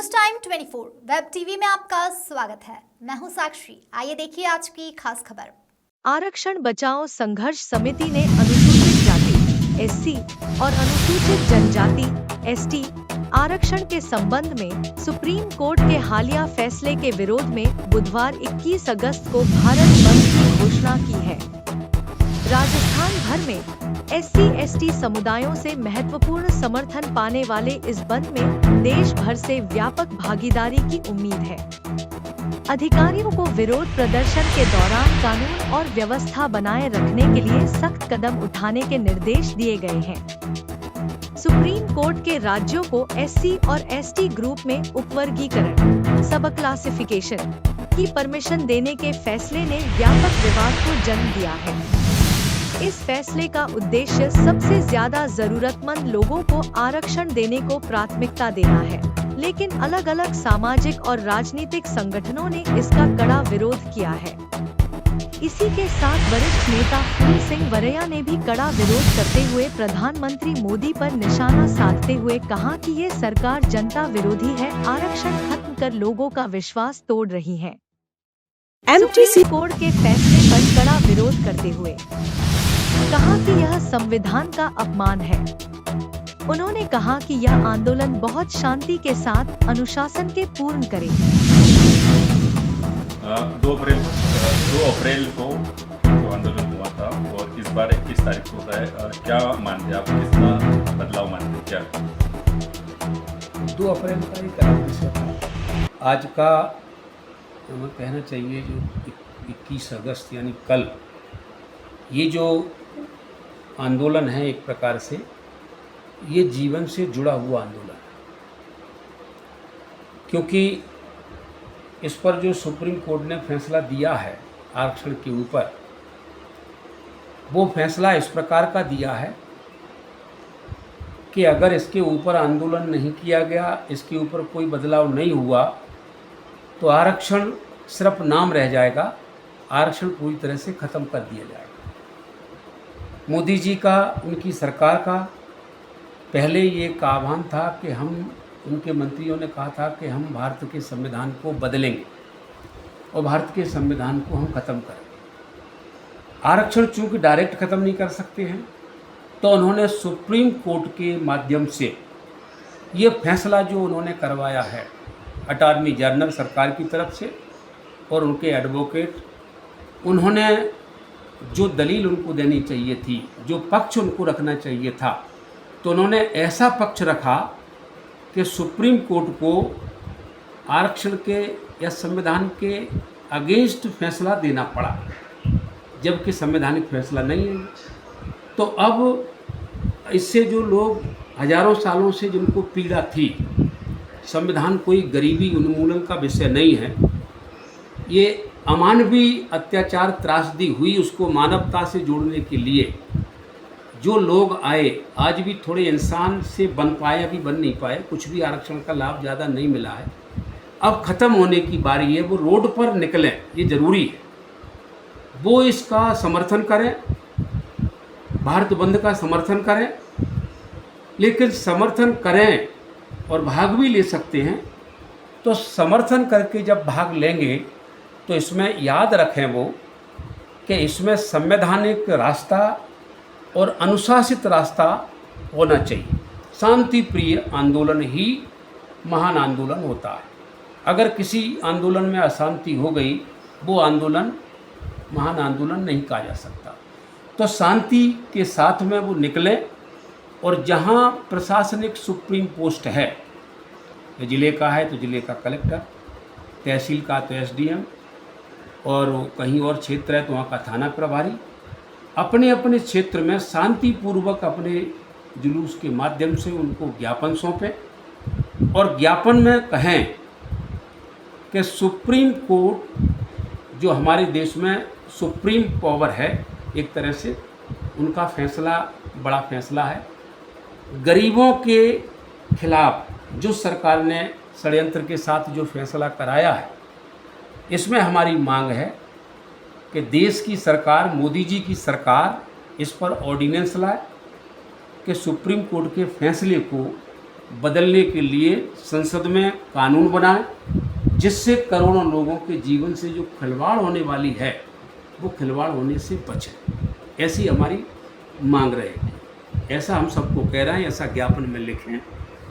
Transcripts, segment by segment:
News time 24 web TV में आपका स्वागत है। मैं हूं साक्षी। आइए देखिए आज की खास खबर। आरक्षण बचाओ संघर्ष समिति ने अनुसूचित जाति एससी और अनुसूचित जनजाति एसटी आरक्षण के संबंध में सुप्रीम कोर्ट के हालिया फैसले के विरोध में बुधवार 21 अगस्त को भारत बंद की घोषणा की है। राजस्थान भर में एससी/एसटी समुदायों से महत्वपूर्ण समर्थन पाने वाले इस बंद में देश भर से व्यापक भागीदारी की उम्मीद है। अधिकारियों को विरोध प्रदर्शन के दौरान कानून और व्यवस्था बनाए रखने के लिए सख्त कदम उठाने के निर्देश दिए गए हैं। सुप्रीम कोर्ट के राज्यों को एससी और एसटी ग्रुप में उपवर्गीकरण सब क्लासिफिकेशन की परमिशन देने के फैसले ने व्यापक विवाद को जन्म दिया है। इस फैसले का उद्देश्य सबसे ज्यादा जरूरतमंद लोगों को आरक्षण देने को प्राथमिकता देना है, लेकिन अलग अलग सामाजिक और राजनीतिक संगठनों ने इसका कड़ा विरोध किया है। इसी के साथ वरिष्ठ नेता फूल सिंह वरैया ने भी कड़ा विरोध करते हुए प्रधानमंत्री मोदी पर निशाना साधते हुए कहा कि ये सरकार जनता विरोधी है, आरक्षण खत्म कर लोगों का विश्वास तोड़ रही है। सुप्रीम कोर्ट के फैसले पर कड़ा विरोध करते हुए कहा कि यह संविधान का अपमान है। उन्होंने कहा कि यह आंदोलन बहुत शांति के साथ अनुशासन के पूर्ण करे। 2 अप्रैल को जो आंदोलन हुआ था और इस बार 21 तारीख को है, क्या मानते हैं आप, कितना बदलाव मानते हैं क्या? 2 अप्रैल का एक अलग विषय था। आज का हमें कहना चाहिए जो 21 अगस्त यानी कल, ये जो आंदोलन है एक प्रकार से ये जीवन से जुड़ा हुआ आंदोलन है, क्योंकि इस पर जो सुप्रीम कोर्ट ने फैसला दिया है आरक्षण के ऊपर, वो फैसला इस प्रकार का दिया है कि अगर इसके ऊपर आंदोलन नहीं किया गया, इसके ऊपर कोई बदलाव नहीं हुआ, तो आरक्षण सिर्फ नाम रह जाएगा, आरक्षण पूरी तरह से ख़त्म कर दिया जाएगा। मोदी जी का, उनकी सरकार का पहले ये एक आह्वान था कि हम, उनके मंत्रियों ने कहा था कि हम भारत के संविधान को बदलेंगे और भारत के संविधान को हम ख़त्म करेंगे। आरक्षण चूँकि डायरेक्ट ख़त्म नहीं कर सकते हैं, तो उन्होंने सुप्रीम कोर्ट के माध्यम से ये फैसला जो उन्होंने करवाया है अटॉर्नी जनरल सरकार की तरफ से और उनके एडवोकेट, उन्होंने जो दलील उनको देनी चाहिए थी, जो पक्ष उनको रखना चाहिए था, तो उन्होंने ऐसा पक्ष रखा कि सुप्रीम कोर्ट को आरक्षण के या संविधान के अगेंस्ट फैसला देना पड़ा, जबकि संवैधानिक फैसला नहीं है। तो अब इससे जो लोग हजारों सालों से जिनको पीड़ा थी, संविधान कोई गरीबी उन्मूलन का विषय नहीं है, ये अमानवीय अत्याचार त्रासदी हुई, उसको मानवता से जोड़ने के लिए जो लोग आए, आज भी थोड़े इंसान से बन पाए, अभी बन नहीं पाए, कुछ भी आरक्षण का लाभ ज़्यादा नहीं मिला है, अब ख़त्म होने की बारी है, वो रोड पर निकलें, ये ज़रूरी है। वो इसका समर्थन करें, भारत बंद का समर्थन करें, लेकिन समर्थन करें और भाग भी ले सकते हैं। तो समर्थन करके जब भाग लेंगे तो इसमें याद रखें वो कि इसमें संवैधानिक रास्ता और अनुशासित रास्ता होना चाहिए। शांति प्रिय आंदोलन ही महान आंदोलन होता है। अगर किसी आंदोलन में अशांति हो गई, वो आंदोलन महान आंदोलन नहीं कहा जा सकता। तो शांति के साथ में वो निकले और जहाँ प्रशासनिक सुप्रीम पोस्ट है, ज़िले का है तो ज़िले का कलेक्टर, तहसील का तो एसडीएम, और कहीं और क्षेत्र है तो वहाँ का थाना प्रभारी, अपने अपने क्षेत्र में शांतिपूर्वक अपने जुलूस के माध्यम से उनको ज्ञापन सौंपें और ज्ञापन में कहें कि सुप्रीम कोर्ट जो हमारे देश में सुप्रीम पावर है, एक तरह से उनका फैसला बड़ा फैसला है। गरीबों के खिलाफ जो सरकार ने षड्यंत्र के साथ जो फैसला कराया है, इसमें हमारी मांग है कि देश की सरकार, मोदी जी की सरकार इस पर ऑर्डिनेंस लाए कि सुप्रीम कोर्ट के फैसले को बदलने के लिए संसद में कानून बनाए, जिससे करोड़ों लोगों के जीवन से जो खिलवाड़ होने वाली है वो खिलवाड़ होने से बचे। ऐसी हमारी मांग रहेगी। ऐसा हम सबको कह रहे हैं, ऐसा ज्ञापन में लिखें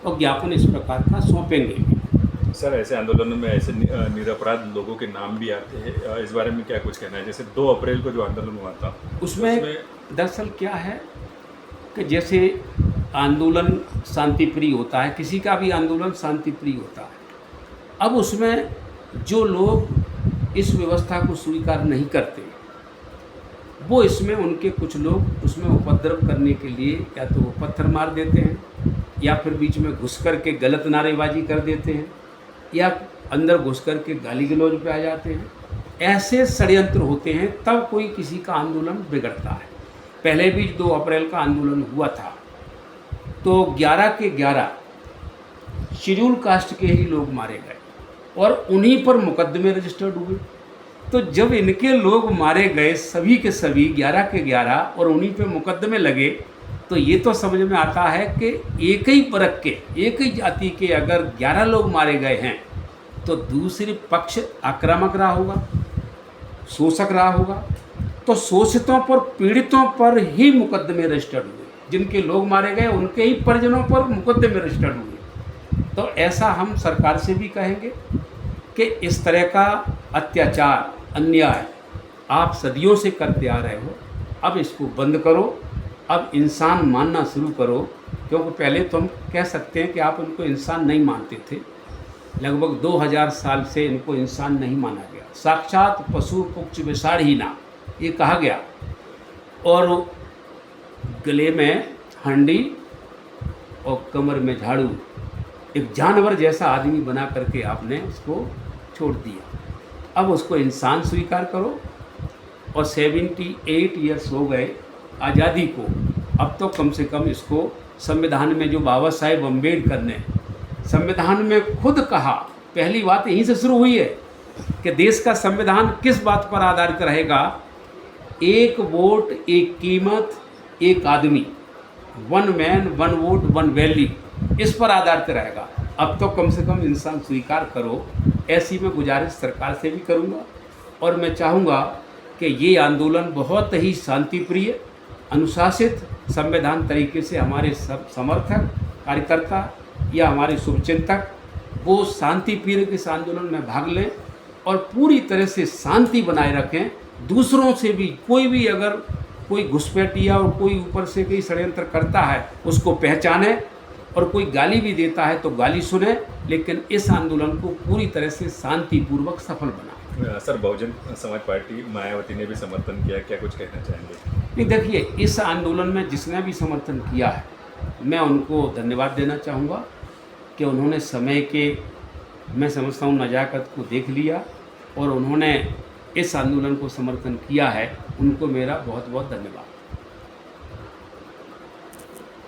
और ज्ञापन इस प्रकार का सौंपेंगे। सर, ऐसे आंदोलनों में ऐसे निरपराध लोगों के नाम भी आते हैं, इस बारे में क्या कुछ कहना है? जैसे 2 अप्रैल को जो आंदोलन हुआ था उसमें दरअसल क्या है कि जैसे आंदोलन शांतिप्रिय होता है, किसी का भी आंदोलन शांतिप्रिय होता है। अब उसमें जो लोग इस व्यवस्था को स्वीकार नहीं करते, वो इसमें उनके कुछ लोग उसमें उपद्रव करने के लिए या तो वो पत्थर मार देते हैं, या फिर बीच में घुस कर के गलत नारेबाजी कर देते हैं, या अंदर घुस कर के गाली गलौज पे आ जाते हैं। ऐसे षड्यंत्र होते हैं, तब कोई किसी का आंदोलन बिगड़ता है। पहले भी 2 अप्रैल का आंदोलन हुआ था तो 11 के 11 शेड्यूल कास्ट के ही लोग मारे गए और उन्हीं पर मुकदमे रजिस्टर्ड हुए। तो जब इनके लोग मारे गए सभी के सभी 11 के 11 और उन्हीं पे मुकदमे लगे, तो ये तो समझ में आता है कि एक ही वर्ग के, एक ही जाति के अगर 11 लोग मारे गए हैं तो दूसरे पक्ष आक्रामक रहा होगा, शोषक रहा होगा। तो शोषितों पर, पीड़ितों पर ही मुकदमे रजिस्टर्ड हुए, जिनके लोग मारे गए उनके ही परिजनों पर मुकदमे रजिस्टर्ड हुए। तो ऐसा हम सरकार से भी कहेंगे कि इस तरह का अत्याचार, अन्याय आप सदियों से करते आ रहे हो, अब इसको बंद करो, अब इंसान मानना शुरू करो। क्योंकि पहले तो हम कह सकते हैं कि आप उनको इंसान नहीं मानते थे, लगभग 2000 साल से इनको इंसान नहीं माना गया। साक्षात पशु पुक्ष विषाणहीना ये कहा गया, और गले में हंडी और कमर में झाड़ू, एक जानवर जैसा आदमी बना करके आपने उसको छोड़ दिया। अब उसको इंसान स्वीकार करो। और 78 ईयर्स हो गए आज़ादी को, अब तो कम से कम इसको संविधान में, जो बाबा साहेब अम्बेडकर ने संविधान में खुद कहा, पहली बात यहीं से शुरू हुई है कि देश का संविधान किस बात पर आधारित रहेगा? एक वोट, एक कीमत, एक आदमी, 1 मैन 1 वोट 1 वैल्यू, इस पर आधारित रहेगा। अब तो कम से कम इंसान स्वीकार करो। ऐसी मैं गुजारिश सरकार से भी करूँगा, और मैं चाहूँगा कि ये आंदोलन बहुत ही शांतिप्रिय, अनुशासित, संविधान तरीके से हमारे सब समर्थक, कार्यकर्ता या हमारे शुभचिंतक वो शांतिप्रिय के इस आंदोलन में भाग लें और पूरी तरह से शांति बनाए रखें। दूसरों से भी कोई भी अगर कोई घुसपैठिया और कोई ऊपर से कोई षड्यंत्र करता है उसको पहचाने, और कोई गाली भी देता है तो गाली सुने, लेकिन इस आंदोलन को पूरी तरह से शांतिपूर्वक सफल बनाए। सर, बहुजन समाज पार्टी मायावती ने भी समर्थन किया, क्या कुछ कहना चाहेंगे? नहीं, देखिए, इस आंदोलन में जिसने भी समर्थन किया है मैं उनको धन्यवाद देना चाहूँगा कि उन्होंने समय के, मैं समझता हूँ, नज़ाकत को देख लिया और उन्होंने इस आंदोलन को समर्थन किया है। उनको मेरा बहुत बहुत धन्यवाद।